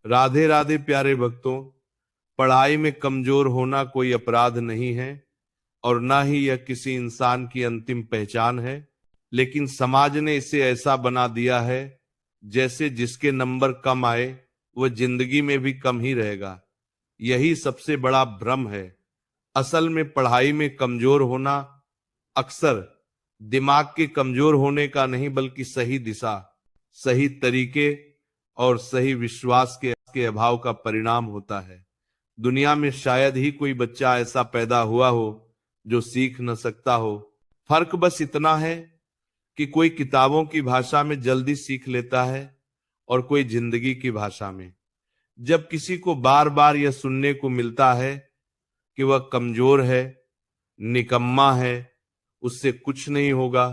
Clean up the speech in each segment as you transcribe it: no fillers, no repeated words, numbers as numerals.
राधे राधे प्यारे भक्तों। पढ़ाई में कमजोर होना कोई अपराध नहीं है और ना ही यह किसी इंसान की अंतिम पहचान है, लेकिन समाज ने इसे ऐसा बना दिया है जैसे जिसके नंबर कम आए वह जिंदगी में भी कम ही रहेगा। यही सबसे बड़ा भ्रम है। असल में पढ़ाई में कमजोर होना अक्सर दिमाग के कमजोर होने का नहीं, बल्कि सही दिशा, सही तरीके और सही विश्वास के अभाव का परिणाम होता है। दुनिया में शायद ही कोई बच्चा ऐसा पैदा हुआ हो जो सीख न सकता हो। फर्क बस इतना है कि कोई किताबों की भाषा में जल्दी सीख लेता है और कोई जिंदगी की भाषा में। जब किसी को बार बार यह सुनने को मिलता है कि वह कमजोर है, निकम्मा है, उससे कुछ नहीं होगा,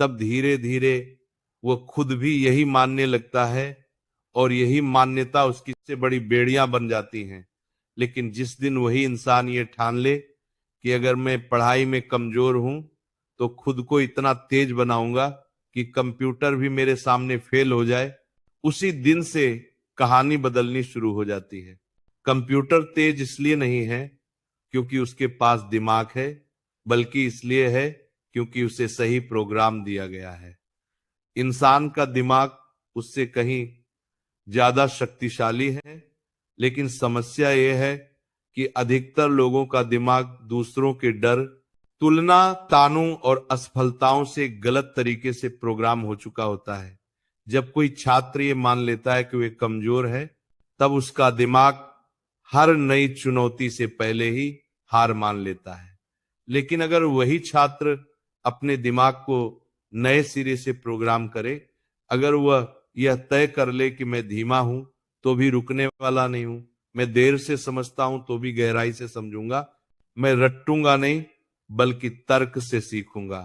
तब धीरे धीरे वह खुद भी यही मानने लगता है और यही मान्यता उसकी सबसे बड़ी बेड़ियां बन जाती हैं। लेकिन जिस दिन वही इंसान ये ठान ले कि अगर मैं पढ़ाई में कमजोर हूं तो खुद को इतना तेज बनाऊंगा कि कंप्यूटर भी मेरे सामने फेल हो जाए, उसी दिन से कहानी बदलनी शुरू हो जाती है। कंप्यूटर तेज इसलिए नहीं है क्योंकि उसके पास दिमाग है, बल्कि इसलिए है क्योंकि उसे सही प्रोग्राम दिया गया है। इंसान का दिमाग उससे कहीं ज्यादा शक्तिशाली है, लेकिन समस्या यह है कि अधिकतर लोगों का दिमाग दूसरों के डर, तुलना, तानों और असफलताओं से गलत तरीके से प्रोग्राम हो चुका होता है। जब कोई छात्र ये मान लेता है कि वे कमजोर है, तब उसका दिमाग हर नई चुनौती से पहले ही हार मान लेता है। लेकिन अगर वही छात्र अपने दिमाग को नए सिरे से प्रोग्राम करे, अगर वह यह तय कर ले कि मैं धीमा हूं तो भी रुकने वाला नहीं हूं, मैं देर से समझता हूं तो भी गहराई से समझूंगा, मैं रटूंगा नहीं बल्कि तर्क से सीखूंगा,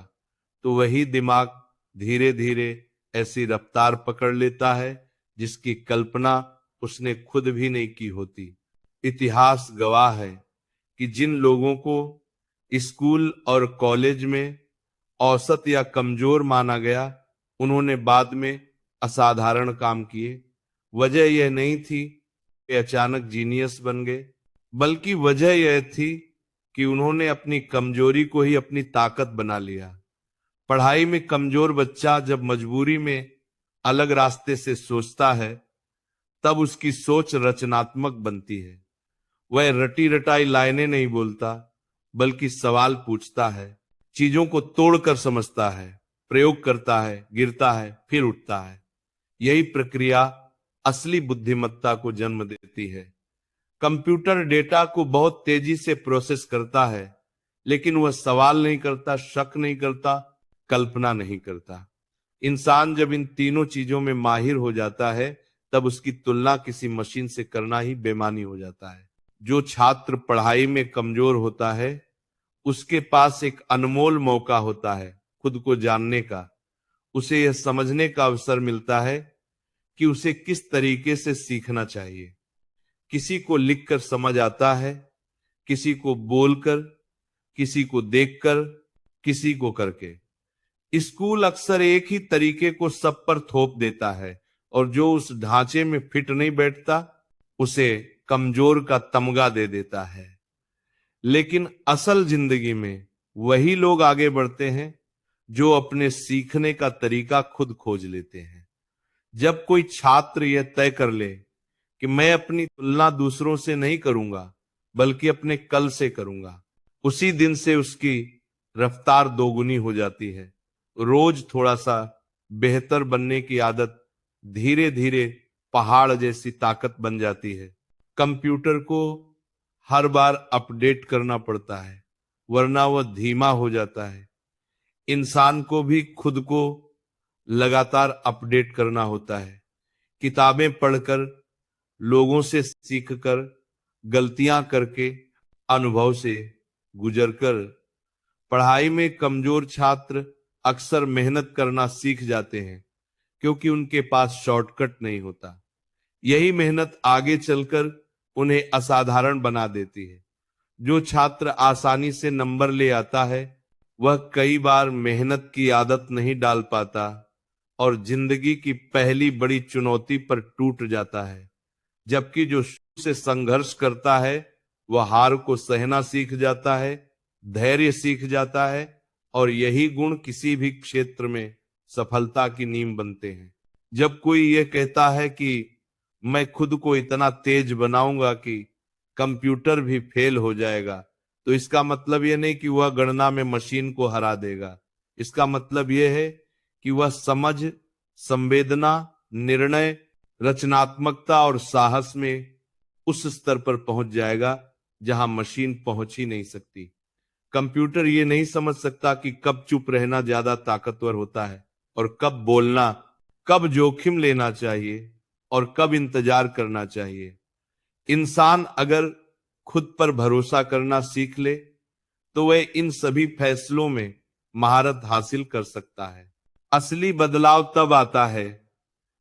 तो वही दिमाग धीरे धीरे ऐसी रफ्तार पकड़ लेता है जिसकी कल्पना उसने खुद भी नहीं की होती। इतिहास गवाह है कि जिन लोगों को स्कूल और कॉलेज में औसत या कमजोर माना गया, उन्होंने बाद में असाधारण काम किए। वजह यह नहीं थी कि अचानक जीनियस बन गए, बल्कि वजह यह थी कि उन्होंने अपनी कमजोरी को ही अपनी ताकत बना लिया। पढ़ाई में कमजोर बच्चा जब मजबूरी में अलग रास्ते से सोचता है, तब उसकी सोच रचनात्मक बनती है। वह रटी रटाई लाइनें नहीं बोलता, बल्कि सवाल पूछता है, चीजों को तोड़कर समझता है, प्रयोग करता है, गिरता है, फिर उठता है। यही प्रक्रिया असली बुद्धिमत्ता को जन्म देती है। कंप्यूटर डेटा को बहुत तेजी से प्रोसेस करता है, लेकिन वह सवाल नहीं करता, शक नहीं करता, कल्पना नहीं करता। इंसान जब इन तीनों चीजों में माहिर हो जाता है, तब उसकी तुलना किसी मशीन से करना ही बेमानी हो जाता है। जो छात्र पढ़ाई में कमजोर होता है, उसके पास एक अनमोल मौका होता है खुद को जानने का। उसे यह समझने का अवसर मिलता है कि उसे किस तरीके से सीखना चाहिए। किसी को लिखकर समझ आता है, किसी को बोलकर, किसी को देखकर, किसी को करके। स्कूल अक्सर एक ही तरीके को सब पर थोप देता है और जो उस ढांचे में फिट नहीं बैठता उसे कमजोर का तमगा दे देता है। लेकिन असल जिंदगी में वही लोग आगे बढ़ते हैं जो अपने सीखने का तरीका खुद खोज लेते हैं। जब कोई छात्र यह तय कर ले कि मैं अपनी तुलना दूसरों से नहीं करूंगा बल्कि अपने कल से करूंगा, उसी दिन से उसकी रफ्तार दोगुनी हो जाती है। रोज थोड़ा सा बेहतर बनने की आदत धीरे धीरे पहाड़ जैसी ताकत बन जाती है। कंप्यूटर को हर बार अपडेट करना पड़ता है, वरना वह धीमा हो जाता है। इंसान को भी खुद को लगातार अपडेट करना होता है। किताबें पढ़कर, लोगों से सीखकर, गलतियां करके, अनुभव से गुजरकर। पढ़ाई में कमजोर छात्र अक्सर मेहनत करना सीख जाते हैं क्योंकि उनके पास शॉर्टकट नहीं होता। यही मेहनत आगे चलकर उन्हें असाधारण बना देती है। जो छात्र आसानी से नंबर ले आता है, वह कई बार मेहनत की आदत नहीं डाल पाता और जिंदगी की पहली बड़ी चुनौती पर टूट जाता है। जबकि जो शुरू से संघर्ष करता है वह हार को सहना सीख जाता है, धैर्य सीख जाता है, और यही गुण किसी भी क्षेत्र में सफलता की नींव बनते हैं। जब कोई ये कहता है कि मैं खुद को इतना तेज बनाऊंगा कि कंप्यूटर भी फेल हो जाएगा, तो इसका मतलब यह नहीं कि वह गणना में मशीन को हरा देगा। इसका मतलब यह है कि वह समझ, संवेदना, निर्णय, रचनात्मकता और साहस में उस स्तर पर पहुंच जाएगा जहां मशीन पहुंच ही नहीं सकती। कंप्यूटर ये नहीं समझ सकता कि कब चुप रहना ज्यादा ताकतवर होता है और कब बोलना, कब जोखिम लेना चाहिए और कब इंतजार करना चाहिए। इंसान अगर खुद पर भरोसा करना सीख ले तो वह इन सभी फैसलों में महारत हासिल कर सकता है। असली बदलाव तब आता है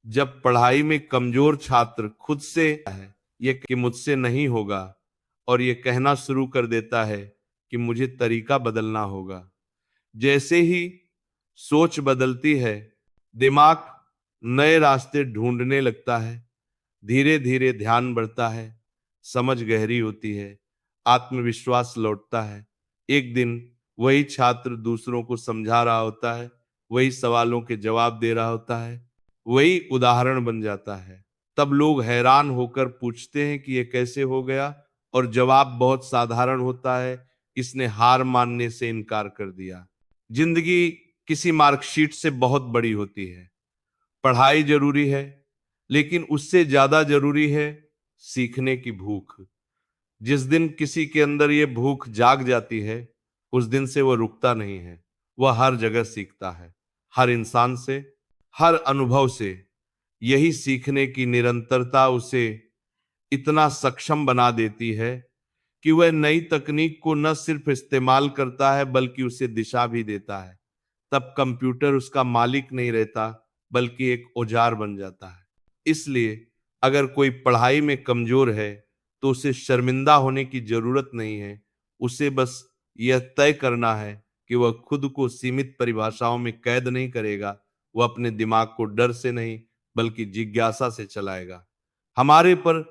जब पढ़ाई में कमजोर छात्र खुद से है ये कि मुझसे नहीं होगा, और ये कहना शुरू कर देता है कि मुझे तरीका बदलना होगा। जैसे ही सोच बदलती है, दिमाग नए रास्ते ढूंढने लगता है। धीरे धीरे ध्यान बढ़ता है, समझ गहरी होती है, आत्मविश्वास लौटता है। एक दिन वही छात्र दूसरों को समझा रहा होता है, वही सवालों के जवाब दे रहा होता है, वही उदाहरण बन जाता है। तब लोग हैरान होकर पूछते हैं कि ये कैसे हो गया, और जवाब बहुत साधारण होता है, इसने हार मानने से इनकार कर दिया। जिंदगी किसी मार्कशीट से बहुत बड़ी होती है। पढ़ाई जरूरी है, लेकिन उससे ज्यादा जरूरी है सीखने की भूख। जिस दिन किसी के अंदर ये भूख जाग जाती है, उस दिन से वह रुकता नहीं है। वह हर जगह सीखता है, हर इंसान से, हर अनुभव से। यही सीखने की निरंतरता उसे इतना सक्षम बना देती है कि वह नई तकनीक को न सिर्फ इस्तेमाल करता है बल्कि उसे दिशा भी देता है। तब कंप्यूटर उसका मालिक नहीं रहता, बल्कि एक औजार बन जाता है। इसलिए अगर कोई पढ़ाई में कमजोर है तो उसे शर्मिंदा होने की जरूरत नहीं है। उसे बस यह तय करना है कि वह खुद को सीमित परिभाषाओं में कैद नहीं करेगा। वह अपने दिमाग को डर से नहीं बल्कि जिज्ञासा से चलाएगा। हमारे पर